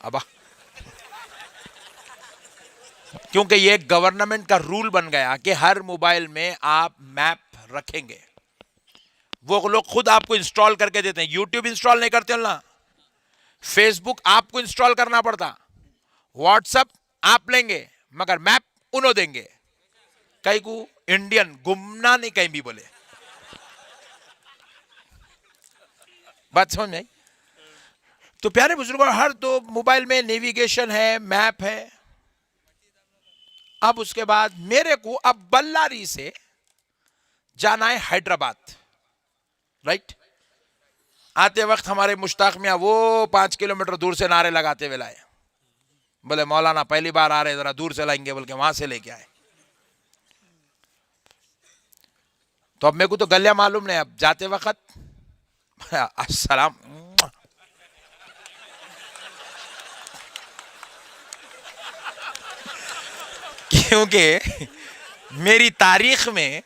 अब क्योंकि ये गवर्नमेंट का रूल बन गया कि हर मोबाइल में आप मैप रखेंगे। वो लोग खुद आपको इंस्टॉल करके देते हैं। यूट्यूब इंस्टॉल नहीं करते हो ना, फेसबुक आपको इंस्टॉल करना पड़ता, व्हाट्सएप आप लेंगे, मगर मैप उन्हों देंगे। कहीं को इंडियन गुमना नहीं कहीं भी बोले, बात समझ में आई? तो प्यारे बुजुर्गों, हर दो मोबाइल में नेविगेशन है, मैप है। अब उसके बाद मेरे को अब बल्लारी से जाना है हैदराबाद, राइट? आते वक्त हमारे मुश्ताक मियां वो 5 किलोमीटर दूर से नारे लगाते हुए लाए, बोले मौलाना पहली बार आ रहे, जरा दूर से लाएंगे, बोल के वहां से लेके आए। तो अब मेरे को तो गलिया मालूम नहीं। अब जाते वक्त अस्सलाम, क्योंकि मेरी तारीख में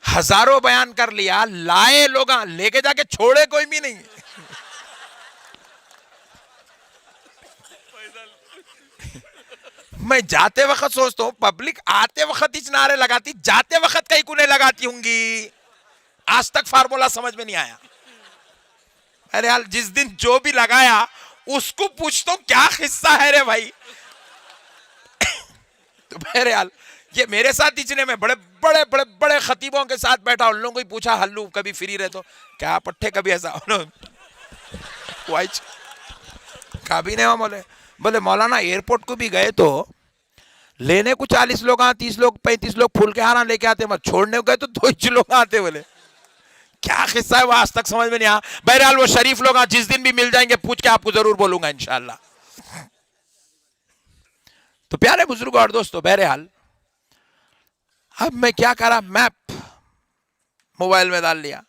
हजारों बयान कर लिया, लाए लोग, लेके जाके छोड़े कोई भी नहीं। मैं जाते वक्त सोचता हूं पब्लिक आते वक्त ही नारे लगाती, जाते वक्त कहीं को नहीं लगाती होंगी। आज तक फार्मूला समझ में नहीं आया। अरे यार, जिस दिन जो भी लगाया उसको पूछता हूं क्या हिस्सा है रे भाई। तो मेरे यार, ये मेरे साथ इचने में बड़े बड़े बड़े बड़े खतीबों के साथ बैठा, उन लोगों को ही पूछा हल्लू कभी फ्री रहे तो क्या पट्टे कभी ऐसा कभी नहीं। बोले बोले मौलाना एयरपोर्ट को भी गए तो लेने को 40 लोग, 30 लोग, 35 लोग फूल के हारा लेके आते, मत छोड़ने को गए तो 2 लोग आते। बोले क्या किस्सा है वो आज तक समझ में नहीं आया। बहरहाल वो शरीफ लोग जिस दिन भी मिल जाएंगे पूछ के आपको जरूर बोलूंगा इंशाल्लाह। तो प्यारे बुजुर्गों और दोस्तों, बहरहाल अब मैं क्या करा, मैप मोबाइल में डाल लिया,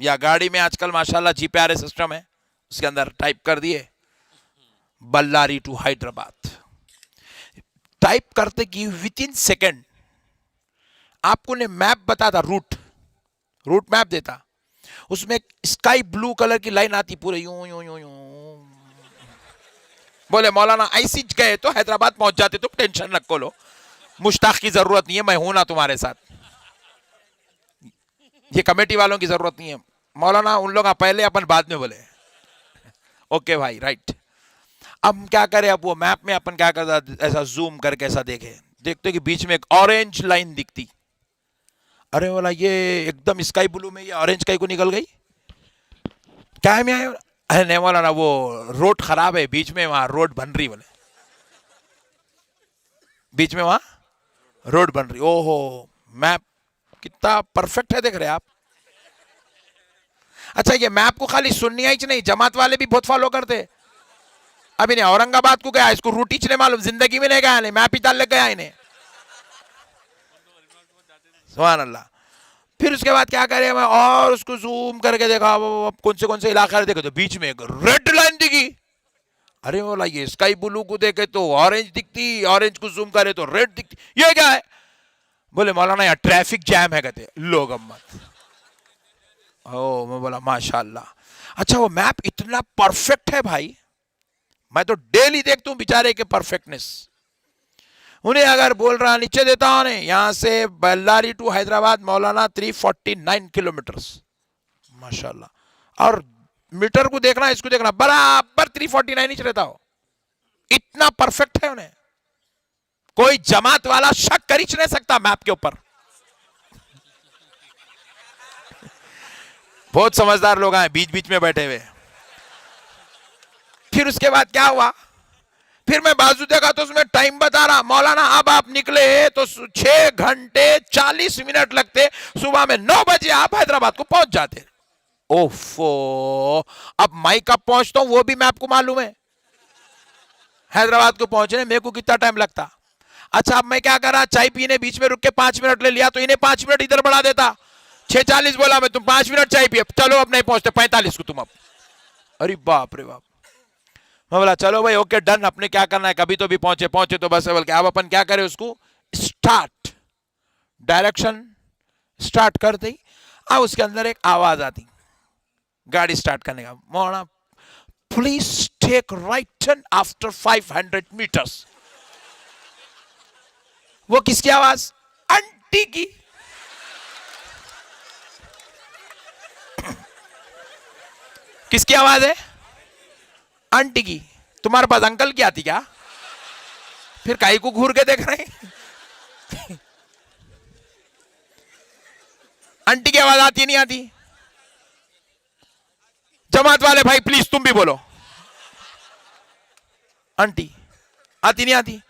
या गाड़ी में आजकल माशाल्लाह जीपीआरएस सिस्टम है, उसके अंदर टाइप कर दिए बल्लारी टू हैदराबाद। टाइप करते कि विद इन सेकेंड आपको ने मैप बताता, रूट मैप देता। उसमें स्काई ब्लू कलर की लाइन आती पूरे यूं यूं यूं यूं। बोले मौलाना ऐसी गए तो हैदराबाद पहुंच जाते, तुम टेंशन रखो लो, मुश्ताक की जरूरत नहीं है, मैं हूं ना तुम्हारे साथ, ये कमेटी वालों की जरूरत नहीं है। मौलाना उन लोग पहले अपन बाद में बोले ओके भाई, राइट। अब क्या करें, अब वो मैप में अपन क्या करता, ऐसा जूम करके ऐसा देखते कि बीच में एक ऑरेंज लाइन दिखती। अरे बोला ये एकदम स्काई ब्लू में ये ऑरेंज कहीं को निकल गई, क्या है? मैं अरे नहीं मौलाना, वो रोड खराब है, बीच में वहां रोड बन रही। बोले बीच में वहां रोड बन रही। ओहो, मैप कितना परफेक्ट है, देख रहे आप। अच्छा, ये मैप को खाली सुन्निया ही नहीं, जमात वाले भी बहुत फॉलो करते। अभी नहीं औरंगाबाद को गया, इसको रूट ही नहीं मालूम, जिंदगी में नहीं गया, नहीं मैप ही डाल लग गया इन्हें। सुभान अल्लाह। फिर उसके बाद क्या करें, मैं और उसको जूम करके देखा, कौन से इलाका देखे तो बीच में एक रेड लाइन दिखी। अरे बोला ये स्काई ब्लू को देखे तो ऑरेंज दिखती, ऑरेंज को जूम करे तो रेड दिखती, ये क्या है? बोले मौलाना यार ट्रैफिक जैम है, कहते लोग अम्मत। ओ, मैं बोला माशाल्लाह। अच्छा, वो मैप इतना परफेक्ट है भाई, मैं तो डेली देखता हूं बेचारे के परफेक्टनेस। उन्हें अगर बोल रहा नीचे देता हूं, यहां से Ballari to Hyderabad Maulana 349 kilometres, माशाल्लाह। और मीटर को देखना, इसको देखना, बराबर 349 ही रहता हो, इतना परफेक्ट है उन्हें। कोई जमात वाला शक कर ही नहीं सकता मैप के ऊपर। बहुत समझदार लोग हैं बीच बीच में बैठे हुए। फिर उसके बाद क्या हुआ, फिर मैं बाजू देखा तो उसमें टाइम बता रहा, मौलाना अब आप निकले तो 6 घंटे 40 मिनट लगते, सुबह में 9 बजे आप हैदराबाद को पहुंच जाते। ओफो, अब मैं कब पहुंचता हूं वो भी मैं आपको मालूम है, हैदराबाद को पहुंचने मेरे को कितना टाइम लगता। अच्छा, अब मैं क्या करा, चाय पीने बीच में रुक के 5 मिनट ले लिया, तो इन्हें 5 मिनट इधर बढ़ा देता। 6:40 बोला मैं, तुम 5 मिनट चाय पिए, चलो अब नहीं पहुंचते 45 को तुम अब। अरे बाप रे बाप। मैं बोला चलो भाई ओके डन, अपने क्या करना है, कभी तो भी पहुंचे तो बस है। बोल के अब अपन क्या करें, उसको स्टार्ट, डायरेक्शन स्टार्ट करते ही अब उसके अंदर एक आवाज आती गाड़ी स्टार्ट करने का, मोड़ा please take right turn after 500 metres. वो किसकी आवाज? आंटी की। किसकी आवाज है? आंटी की। तुम्हारे पास अंकल की आती क्या? फिर काई को घूर के देख रहे हैं? आंटी की आवाज आती नहीं आती? जमात वाले भाई प्लीज तुम भी बोलो, आंटी आती नहीं आती?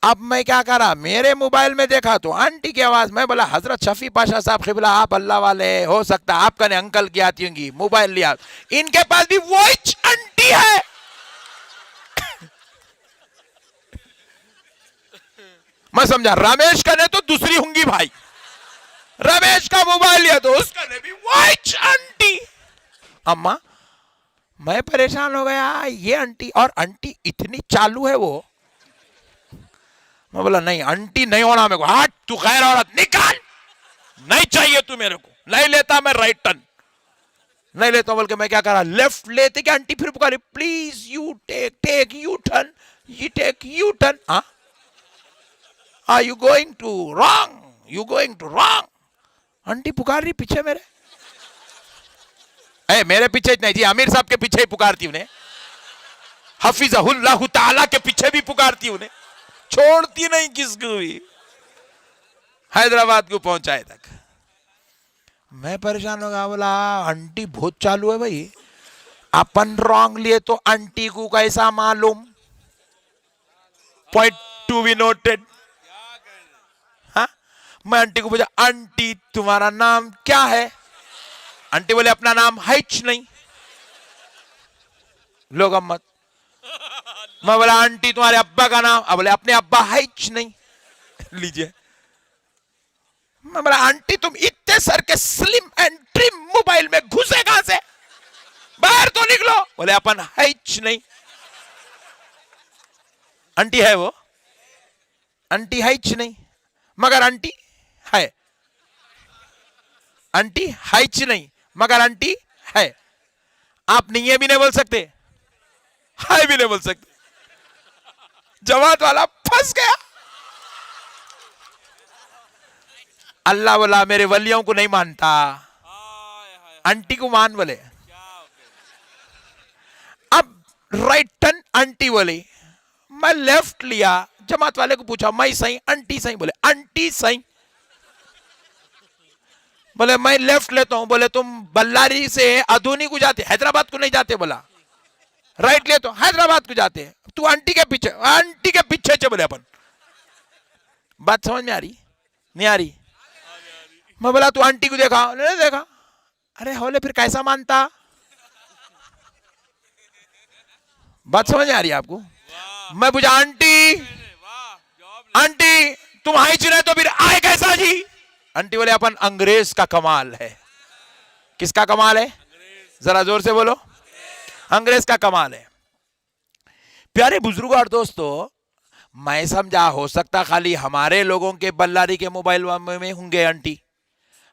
अब मैं क्या करा, मेरे मोबाइल में देखा तो आंटी की आवाज। मैं बोला हजरत शफी पाशा साहब खिबला, आप अल्लाह वाले, हो सकता है आपका ने अंकल की आती होंगी, मोबाइल लिया, इनके पास भी वॉइस आंटी है। मैं समझा रमेश का ने तो दूसरी होंगी भाई, रमेश का मोबाइल लिया तो उसका ने भी वॉइस आंटी। अम्मा मैं परेशान हो गया, ये आंटी, और आंटी इतनी चालू है वो। मैं बोला नहीं आंटी नहीं होना मेरे को, हट तू गैर औरत, निकाल, नहीं चाहिए तू मेरे को, नहीं लेता मैं राइट टर्न, नहीं लेता। बोल के मैं क्या करा, लेफ्ट लेते कि आंटी फिर पुकारी please you take U turn, you take U turn, are you going to wrong, you going to wrong. Aunty पुकार रही पीछे मेरे, मेरे पीछे नहीं जी, आमिर साहब के पीछे ही पुकारती उन्हें, हफिज़हुल्लाह ताला के पीछे भी पुकारती उन्हें, छोड़ती नहीं किसको भी। हैदराबाद को पहुंचाए तक मैं परेशान हो गया। बोला आंटी बहुत चालू है भाई, अपन रॉन्ग लिए तो आंटी को कैसा मालूम? Point to be noted. हाँ, मैं आंटी को पूछा आंटी तुम्हारा नाम क्या है? आंटी बोले अपना नाम हैच नहीं। लोग अम्मत। मैं बोला आंटी तुम्हारे अब्बा का नाम? अब बोले अपने अब्बा हैच नहीं। लीजिए। मैं बोला आंटी तुम इतने सर के स्लिम एंड ट्रिम मोबाइल में घुसे कहां से? बाहर तो निकलो। बोले अपन हैच नहीं। आंटी है वो, आंटी हैच नहीं, मगर आंटी है। आंटी हैच नहीं मगर आंटी है। आप नहीं ये भी नहीं बोल सकते, हाय भी नहीं बोल सकते। जमात वाला फंस गया। अल्लाह बोला मेरे वलियों को नहीं मानता, आंटी को मान बोले। अब राइट टर्न आंटी बोली, मैं लेफ्ट लिया, जमात वाले को पूछा मैं सही आंटी सही? बोले आंटी सही। बोले मैं लेफ्ट लेता हूं। बोले तुम बल्लारी से अधूनी को जाते, हैदराबाद को नहीं जाते? बोला राइट ले तो हैदराबाद को जाते, तू आंटी के पीछे, आंटी के पीछे चले। बोले अपन बात समझ में आ रही नहीं आ रही? मैं बोला तू आंटी को देखा? नहीं देखा। अरे होले फिर कैसा मानता? बात समझ में आ रही है आपको? मैं पूछा आंटी, आंटी तुम आई चुने तो फिर आए कैसा जी? आंटी बोले अपन अंग्रेज का कमाल है। किसका कमाल है? जरा जोर से बोलो। अंग्रेज का कमाल है। प्यारे बुजुर्गों और दोस्तों, मैं समझा हो सकता खाली हमारे लोगों के बल्लारी के मोबाइल में होंगे आंटी,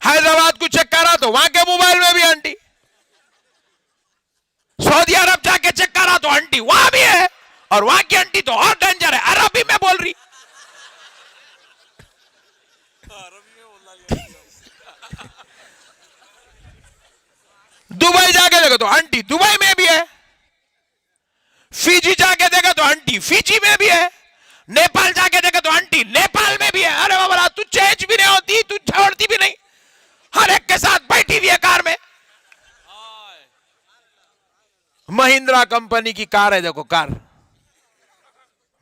हैदराबाद को चेक करा तो वहां के मोबाइल में भी आंटी, सऊदी अरब जाके चेक करा तो आंटी वहां भी है, और वहां की आंटी तो और डेंजर है, अरबी में बोल रही। दुबई जाके देखो तो आंटी दुबई में भी है, फिजी जाके देखो तो आंटी फिजी में भी है, नेपाल जाके देखो तो आंटी नेपाल में भी है। अरे बाबा तू चेंज भी नहीं होती, तू छोड़ती भी नहीं, हर एक के साथ बैठी हुई है कार में। महिंद्रा कंपनी की कार है, देखो कार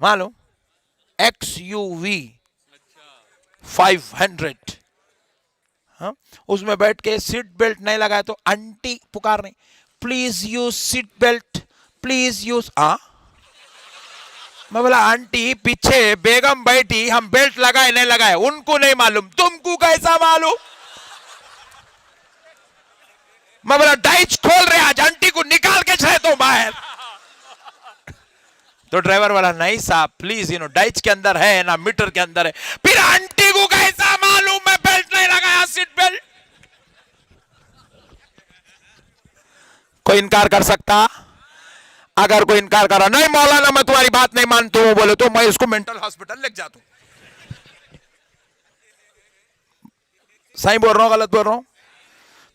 मालूम, XUV 500। हाँ? उसमें बैठ के सीट बेल्ट नहीं लगाए तो आंटी पुकार नहीं, please use seat belt, please use. मैं बोला आंटी पीछे बेगम बैठी, हम बेल्ट लगाए नहीं लगाए उनको नहीं मालूम, तुमको कैसा मालूम? मैं बोला डाइच खोल रहे आज, आंटी को निकाल के छे तो बाहर। तो ड्राइवर वाला नहीं साहब प्लीज डाइच के अंदर है ना मीटर के अंदर है। फिर आंटी को कैसा मालूम मैं बेल्ट नहीं लगाया, सीट बेल्ट? कोई इनकार कर सकता? अगर कोई इनकार कर रहा नहीं मौलाना मैं तुम्हारी बात नहीं मानता हूं बोले तो मैं इसको मेंटल हॉस्पिटल लेके जाता हूं। सही बोल रहा हूं गलत बोल रहा हूं?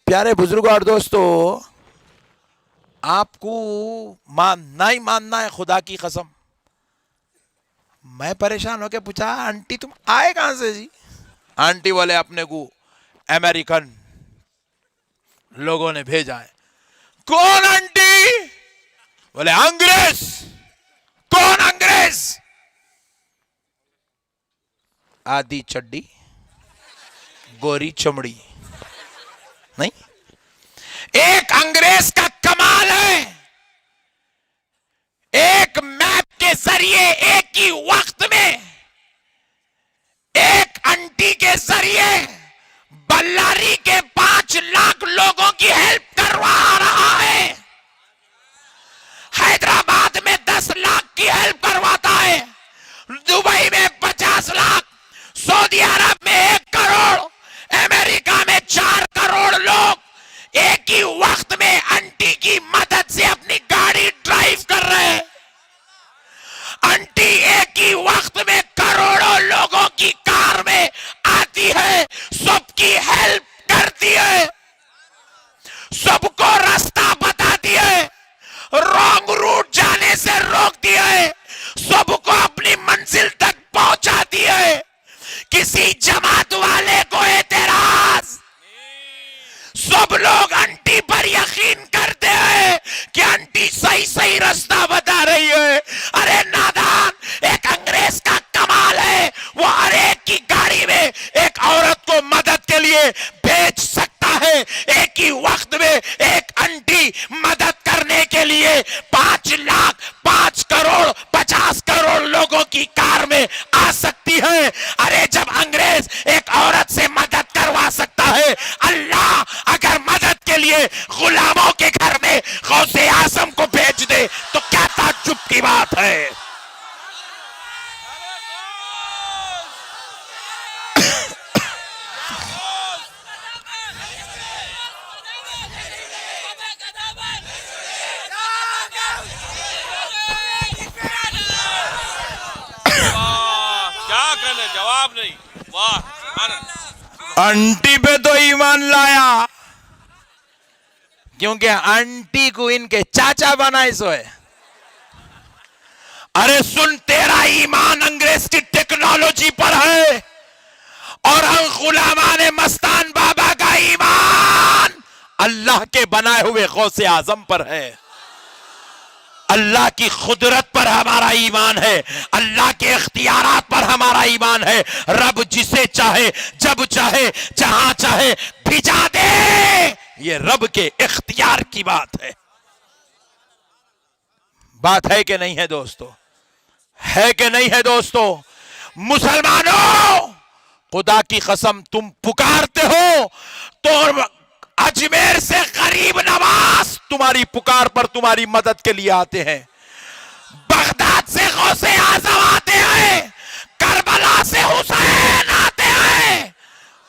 प्यारे बुजुर्गों और दोस्तों, आपको मानना ही मानना है खुदा की कसम। मैं परेशान होकर पूछा आंटी तुम आए कहां से जी? आंटी बोले अपने को अमेरिकन लोगों ने भेजा है। कौन आंटी? बोले अंग्रेज। कौन अंग्रेज? आधी चड्डी गोरी चमड़ी नहीं। एक अंग्रेज का कमाल है, एक मैप के जरिए एक ही वक्त में एक आंटी के जरिए बल्लारी के 5 लाख लोगों की हेल्प करवा रहा है। हैदराबाद में 10 लाख की हेल्प करवाता है, दुबई में 50 लाख, सऊदी अरब में 1 करोड़, अमेरिका में 4 करोड़ लोग एक ही वक्त में आंटी की मदद से अपनी गाड़ी ड्राइव कर रहे हैं। आंटी एक ही वक्त में करोड़ों लोगों की कार में आती है, सबकी हेल्प करती है, सबको रास्ता बताती है, रॉन्ग रूट जाने से रोकती है, सबको अपनी मंजिल तक पहुंचाती है। किसी जमात वाले को एतराज? सब लोग आंटी पर यकीन करते हैं कि आंटी सही सही रास्ता बता रही है। अरे नादान, एक अंग्रेज का कमाल है, वो हर एक की गाड़ी में एक औरत को मदद के लिए भेज सकता है। एक ही वक्त में एक आंटी मदद करने के लिए 5 लाख, 5 करोड़, 50 करोड़ लोगों की कार में आ सकती है। अरे जब अंग्रेज एक औरत से मदद करवा सकता है, अल्लाह अगर मदद के लिए गुलामों के घर में गौसे आजम को भेज दे तो क्या ताज्जुब की बात है। क्या कहने, जवाब नहीं। वाह, आंटी पे तो ईमान लाया क्योंकि आंटी को इनके चाचा बनाए सो है। अरे सुन, तेरा ईमान अंग्रेज की टेक्नोलॉजी पर है और हम गुलामान मस्तान बाबा का ईमान अल्लाह के बनाए हुए गौसे आजम पर है। अल्लाह की कुदरत पर हमारा ईमान है, अल्लाह के इख्तियारात पर हमारा ईमान है। रब जिसे चाहे, जब चाहे, जहां चाहे भिजा दे, ये रब के इख्तियार की बात है। बात है कि नहीं है दोस्तों? है कि नहीं है दोस्तों? मुसलमानों, खुदा की कसम तुम पुकारते हो तो अजमेर से गरीब नवाज तुम्हारी पुकार पर तुम्हारी मदद के लिए आते हैं, बगदाद से गौसे आजम आते हैं, करबला से हुसैन आते हैं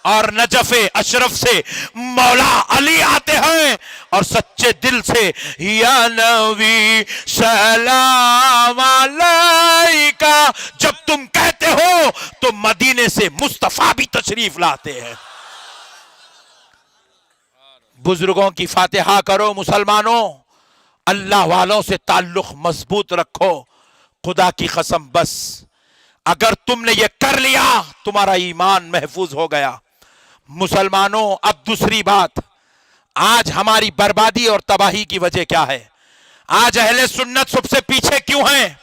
और नजफे अशरफ से मौला अली आते हैं और सच्चे दिल से या नबी सलाम अलैका जब तुम कहते हो तो मदीने से मुस्तफा भी तशरीफ लाते हैं। बुजुर्गों की फातिहा करो मुसलमानों, अल्लाह वालों से ताल्लुक मजबूत रखो। खुदा की कसम, बस अगर तुमने ये कर लिया तुम्हारा ईमान महफूज हो गया। मुसलमानों, अब दूसरी बात, आज हमारी बर्बादी और तबाही की वजह क्या है? आज अहले सुन्नत सबसे पीछे क्यों है?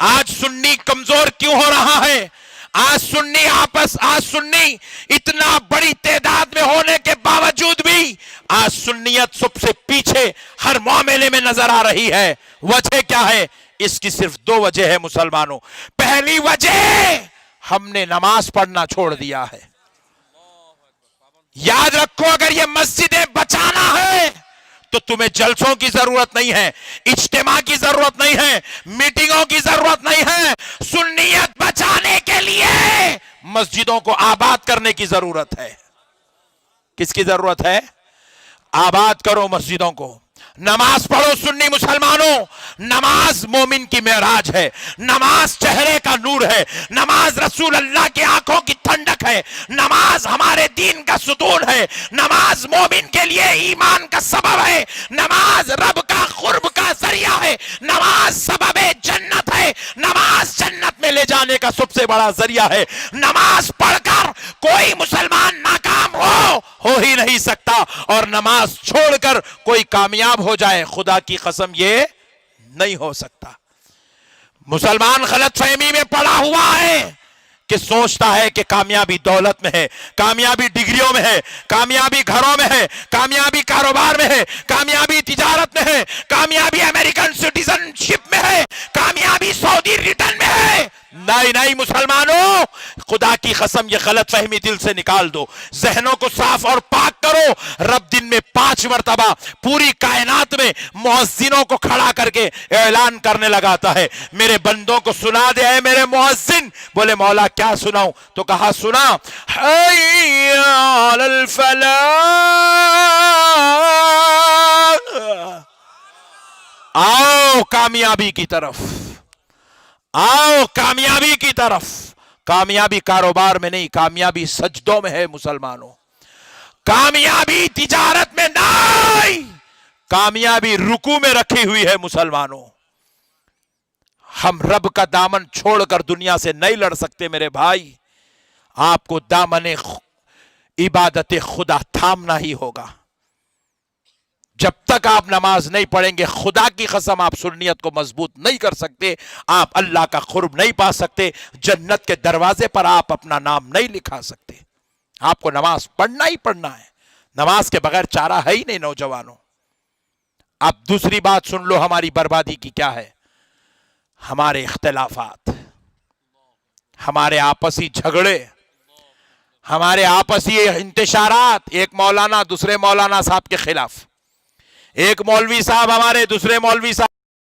आज सुन्नी कमजोर क्यों हो रहा है? आज सुन्नी इतना बड़ी तादाद में होने के बावजूद भी आज सुन्नियत सबसे पीछे हर मामले में नजर आ रही है। वजह क्या है? इसकी सिर्फ 2 वजह है मुसलमानों। पहली वजह, हमने नमाज पढ़ना छोड़ दिया है। याद रखो, अगर ये मस्जिदें बचाना है तो तुम्हें जलसों की जरूरत नहीं है, इज्तिमा की जरूरत नहीं है, मीटिंगों की जरूरत नहीं है। सुन्नियत बचाने के लिए मस्जिदों को आबाद करने की जरूरत है। किसकी जरूरत है? आबाद करो मस्जिदों को, नमाज पढ़ो सुन्नी मुसलमानों। नमाज मोमिन की मेराज है, नमाज चेहरे का नूर है, नमाज रसूल अल्लाह की आंखों की ठंडक है, नमाज हमारे दीन का सुतून है, नमाज मोमिन के लिए ईमान का सबब है, नमाज रब का कुर्ब का जरिया है, नमाज सबब जन्नत है, नमाज जन्नत में ले जाने का सबसे बड़ा जरिया है। नमाज पढ़कर कोई मुसलमान नाकाम हो ही नहीं सकता, और नमाज छोड़कर कोई कामयाब हो जाए, खुदा की कसम ये नहीं हो सकता। मुसलमान गलतफहमी में पड़ा हुआ है कि सोचता है कि कामयाबी दौलत में है, कामयाबी डिग्रियों में है, कामयाबी घरों में है, कामयाबी कारोबार में है, कामयाबी तिजारत में है, कामयाबी अमेरिकन सिटीजनशिप में है, कामयाबी सऊदी रिटर्न में है। नहीं नहीं मुसलमानों, खुदा की कसम ये गलत फहमी दिल से निकाल दो, जहनों को साफ और पाक करो। रब दिन में 5 मरतबा पूरी कायनात में मुअज्जिनों को खड़ा करके ऐलान करने लगाता है, मेरे बंदों को सुना दे ऐ मेरे मुअज्जिन। बोले मौला क्या सुनाऊं? तो कहा सुना, हय्या अलल फलाह, आओ कामयाबी की तरफ, आओ कामयाबी की तरफ। कामयाबी कारोबार में नहीं, कामयाबी सजदों में है मुसलमानों। कामयाबी तिजारत में नहीं, कामयाबी रुकू में रखी हुई है मुसलमानों। हम रब का दामन छोड़कर दुनिया से नहीं लड़ सकते मेरे भाई। आपको दामन इबादत खुदा थामना ही होगा। जब तक आप नमाज नहीं पढ़ेंगे, खुदा की कसम आप सुन्नियत को मजबूत नहीं कर सकते, आप अल्लाह का खुर्ब नहीं पा सकते, जन्नत के दरवाजे पर आप अपना नाम नहीं लिखा सकते। आपको नमाज पढ़ना ही पढ़ना है, नमाज के बगैर चारा है ही नहीं नौजवानों। अब दूसरी बात सुन लो, हमारी बर्बादी की क्या है? हमारे इख्तिलाफात, हमारे आपसी झगड़े, हमारे आपसी इंतशारात। एक मौलाना दूसरे मौलाना साहब के खिलाफ, एक मौलवी साहब हमारे दूसरे मौलवी साहब